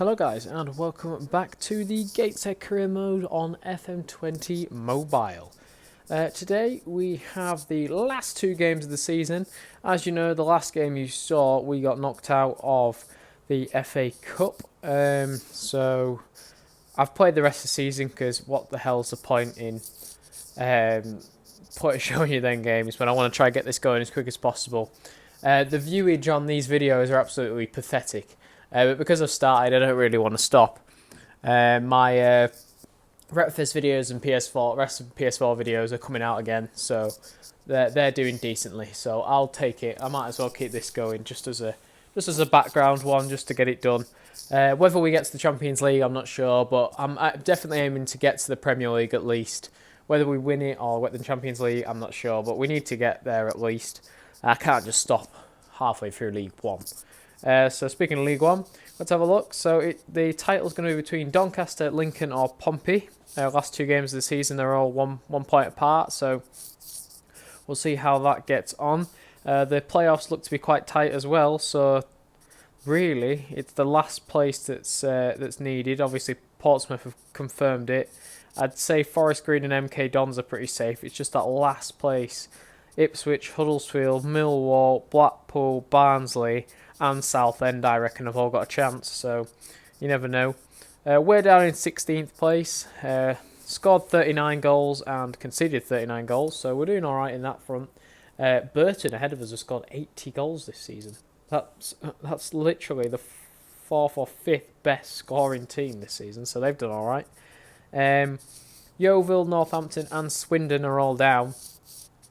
Hello guys and welcome back to the Gateshead career mode on FM20 mobile. Today we have the last two games of the season. As you know, the last game you saw we got knocked out of the FA Cup. So I've played the rest of the season because what the hell's the point in showing you them games when I want to try and get this going as quick as possible. The viewage on these videos are absolutely pathetic. But because I've started, I don't really want to stop. My breakfast videos and rest of PS4 videos are coming out again, so they're doing decently. So I'll take it. I might as well keep this going just as a background one, just to get it done. Whether we get to the Champions League, I'm not sure, but I'm definitely aiming to get to the Premier League at least. Whether we win it or get the Champions League, I'm not sure, but we need to get there at least. I can't just stop halfway through League One. So speaking of League One, let's have a look. So the title's going to be between Doncaster, Lincoln or Pompey. Last two games of the season, they're all one point apart, so we'll see how that gets on. The playoffs look to be quite tight as well, so really it's the last place that's needed. Obviously Portsmouth have confirmed it. I'd say Forest Green and MK Dons are pretty safe. It's just that last place. Ipswich, Huddersfield, Millwall, Blackpool, Barnsley and Southend, I reckon, have all got a chance, so you never know. We're down in 16th place, scored 39 goals and conceded 39 goals, so we're doing alright in that front. Burton ahead of us have scored 80 goals this season. That's literally the fourth or fifth best scoring team this season, so they've done alright. Yeovil, Northampton and Swindon are all down.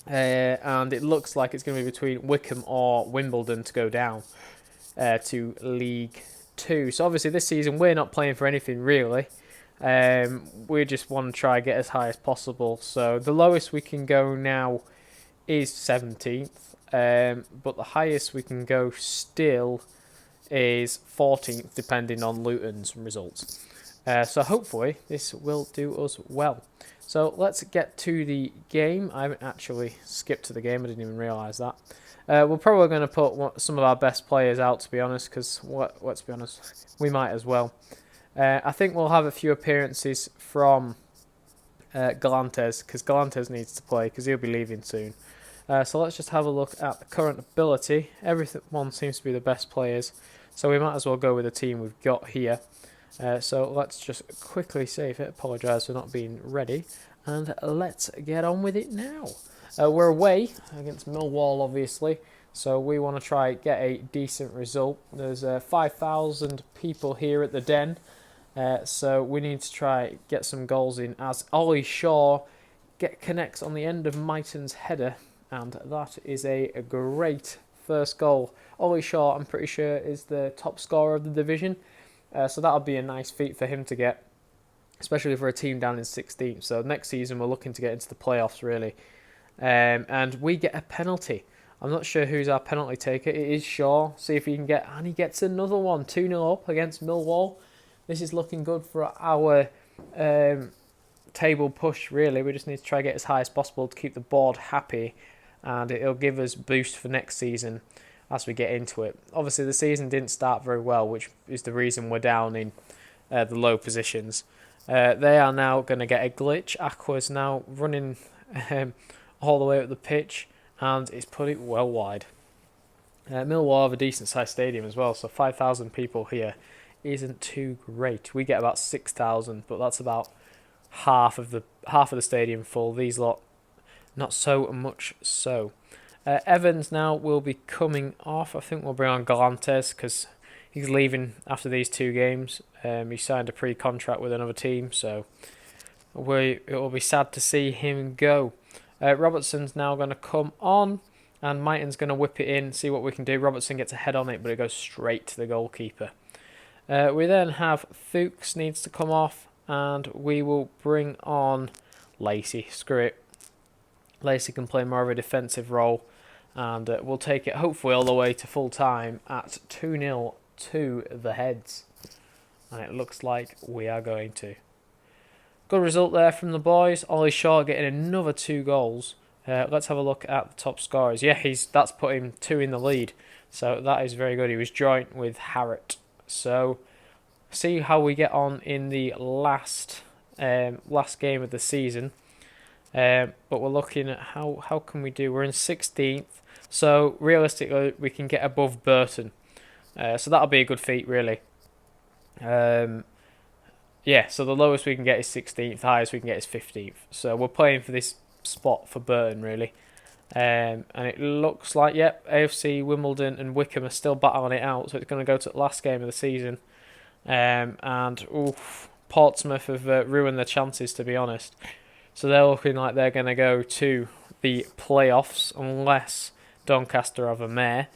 And it looks like it's going to be between Wickham or Wimbledon to go down to League 2. So obviously this season we're not playing for anything really. We just want to try and get as high as possible. So the lowest we can go now is 17th. But the highest we can go still is 14th, depending on Luton's results. So hopefully this will do us well. So let's get to the game. I haven't actually skipped to the game. I didn't even realise that. We're probably going to put some of our best players out, to be honest, because let's be honest, we might as well. I think we'll have a few appearances from Galantes, because Galantes needs to play, because he'll be leaving soon. So let's just have a look at the current ability. Everyone seems to be the best players, so we might as well go with the team we've got here. So let's just quickly save it. Apologise for not being ready. And let's get on with it now. We're away against Millwall, obviously. So we want to try get a decent result. There's 5,000 people here at the Den. So we need to try get some goals in as Ollie Shaw connects on the end of Myton's header. And that is a great first goal. Ollie Shaw, I'm pretty sure, is the top scorer of the division. So that'll be a nice feat for him to get, especially for a team down in 16th. So next season we're looking to get into the playoffs, really. And we get a penalty. I'm not sure who's our penalty taker. It is Shaw. See if he can get... And he gets another one. 2-0 up against Millwall. This is looking good for our table push, really. We just need to try to get as high as possible to keep the board happy. And it'll give us boost for next season as we get into it. Obviously, the season didn't start very well, which is the reason we're down in the low positions. They are now going to get a glitch. Aqua's now running all the way up the pitch, and it's put it well wide. Millwall have a decent-sized stadium as well, so 5,000 people here isn't too great. We get about 6,000, but that's about half of the stadium full. These lot, not so much so. Evans now will be coming off. I think we'll bring on Galantes because he's leaving after these two games. He signed a pre-contract with another team, so it will be sad to see him go. Robertson's now going to come on, and Myton's going to whip it in, see what we can do. Robertson gets a head on it, but it goes straight to the goalkeeper. We then have Fuchs needs to come off, and we will bring on Lacey. Screw it. Lacey can play more of a defensive role, and we'll take it hopefully all the way to full time at 2-0 to the Heads. And it looks like we are going to. Good result there from the boys. Ollie Shaw getting another 2 goals. Let's have a look at the top scorers. Yeah, that's put him 2 in the lead. So that is very good. He was joint with Harrott. So see how we get on in the last game of the season. But we're looking at how can we do. We're in 16th, so realistically we can get above Burton. So that'll be a good feat, really. Yeah, so the lowest we can get is 16th, the highest we can get is 15th. So we're playing for this spot for Burton, really. And it looks like, yep, AFC, Wimbledon and Wickham are still battling it out, so it's going to go to the last game of the season. And Portsmouth have ruined their chances, to be honest. So they're looking like they're going to go to the playoffs unless Doncaster have a mare.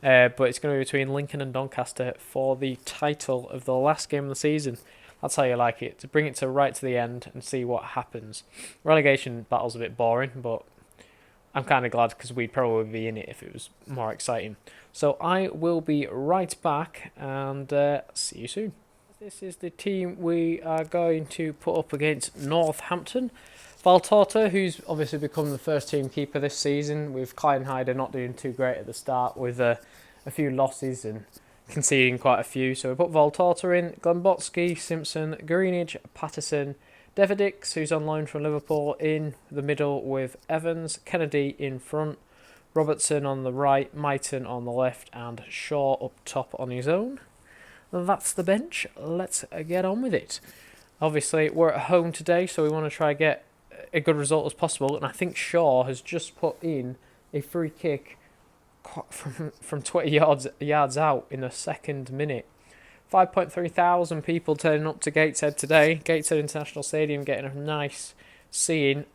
But it's going to be between Lincoln and Doncaster for the title of the last game of the season. That's how you like it, to bring it to right to the end and see what happens. Relegation battle's a bit boring, but I'm kind of glad because we'd probably be in it if it was more exciting. So I will be right back and see you soon. This is the team we are going to put up against Northampton. Valtorta, who's obviously become the first team keeper this season, with Kleinheider not doing too great at the start with a few losses and conceding quite a few. So we put Valtorta in, Glenbotsky, Simpson, Greenidge, Patterson, Deverdix, who's on loan from Liverpool, in the middle with Evans, Kennedy in front, Robertson on the right, Myton on the left, and Shaw up top on his own. That's the bench. Let's get on with it. Obviously, we're at home today, so we want to try and get a good result as possible. And I think Shaw has just put in a free kick from 20 yards out in the second minute. 5.3 thousand people turning up to Gateshead today. Gateshead International Stadium getting a nice seeing.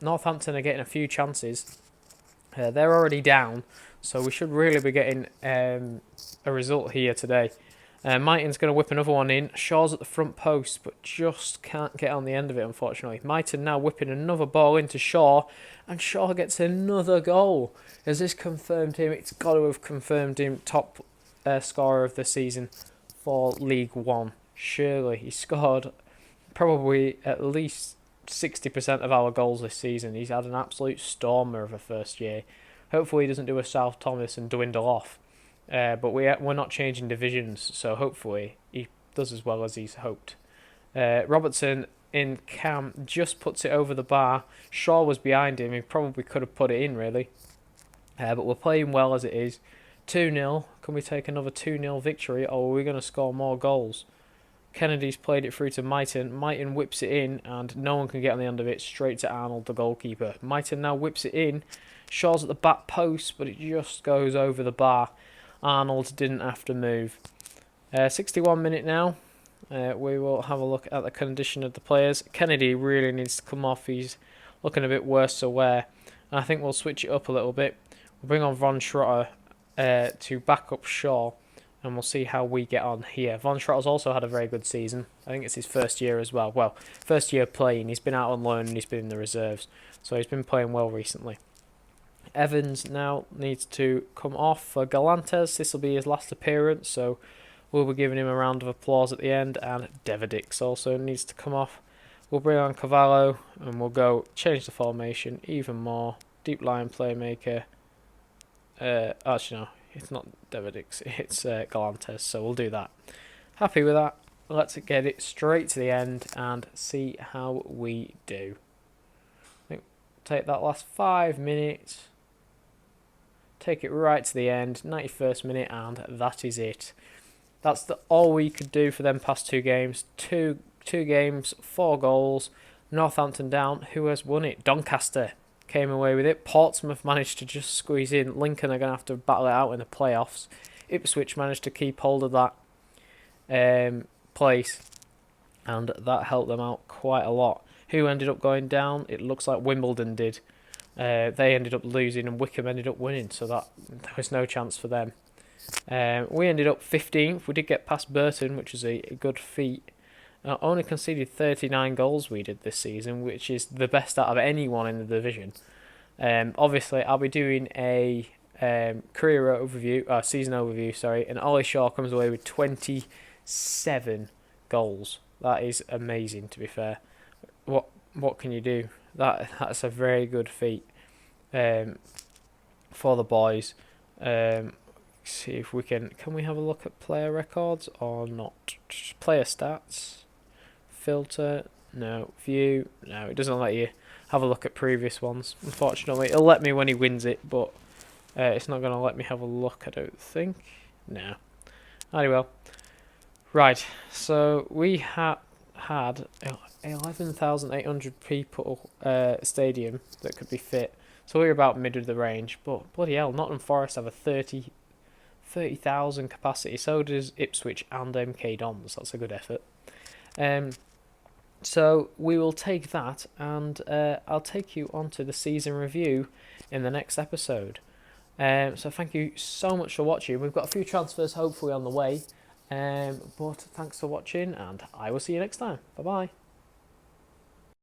Northampton are getting a few chances. They're already down, so we should really be getting a result here today. Myton's going to whip another one in. Shaw's at the front post, but just can't get on the end of it, unfortunately. Myton now whipping another ball into Shaw, and Shaw gets another goal. Has this confirmed him? It's got to have confirmed him top scorer of the season for League One. Surely. He scored probably at least 60% of our goals this season. He's had an absolute stormer of a first year. Hopefully he doesn't do a South Thomas and dwindle off. But we're not changing divisions, so hopefully he does as well as he's hoped. Robertson in cam just puts it over the bar. Shaw was behind him. He probably could have put it in, really. But we're playing well as it is. 2-0. Can we take another 2-0 victory, or are we going to score more goals? Kennedy's played it through to Myton. Myton whips it in, and no one can get on the end of it. Straight to Arnold, the goalkeeper. Myton now whips it in. Shaw's at the back post, but it just goes over the bar. Arnold didn't have to move. 61 minute now. We will have a look at the condition of the players. Kennedy really needs to come off. He's looking a bit worse to wear. And I think we'll switch it up a little bit. We'll bring on Von Schrotter to back up Shaw. And we'll see how we get on here. Von Schrotter's also had a very good season. I think it's his first year as well. Well, first year playing. He's been out on loan and he's been in the reserves. So he's been playing well recently. Evans now needs to come off for Galantes. This will be his last appearance, so we'll be giving him a round of applause at the end. And Deverdix also needs to come off. We'll bring on Cavallo and we'll go change the formation even more. Deep line playmaker. Actually, no, it's not Deverdix, it's Galantes, so we'll do that. Happy with that. Let's get it straight to the end and see how we do. Take that last 5 minutes. Take it right to the end, 91st minute, and that is it. That's all we could do for them past two games. Two games, 4 goals. Northampton down. Who has won it? Doncaster came away with it. Portsmouth managed to just squeeze in. Lincoln are going to have to battle it out in the playoffs. Ipswich managed to keep hold of that place, and that helped them out quite a lot. Who ended up going down? It looks like Wimbledon did. They ended up losing and Wickham ended up winning, so that there was no chance for them. We ended up 15th. We did get past Burton, which is a good feat. Only conceded 39 goals we did this season, which is the best out of anyone in the division. Obviously, I'll be doing a season overview, and Ollie Shaw comes away with 27 goals. That is amazing, to be fair. What can you do? That's a very good feat for the boys. see if we can we have a look at player records or not? Player stats, filter, no, view, no, it doesn't let you have a look at previous ones, unfortunately. It'll let me when he wins it, but it's not going to let me have a look, I don't think. No. Anyway, right, so we had 11,800 people stadium that could be fit, so we're about mid of the range, but bloody hell, Nottingham Forest have a 30,000 capacity, so does Ipswich and MK Dons. That's a good effort. So we will take that, and I'll take you on to the season review in the next episode. So thank you so much for watching. We've got a few transfers hopefully on the way, but thanks for watching, and I will see you next time. Bye bye.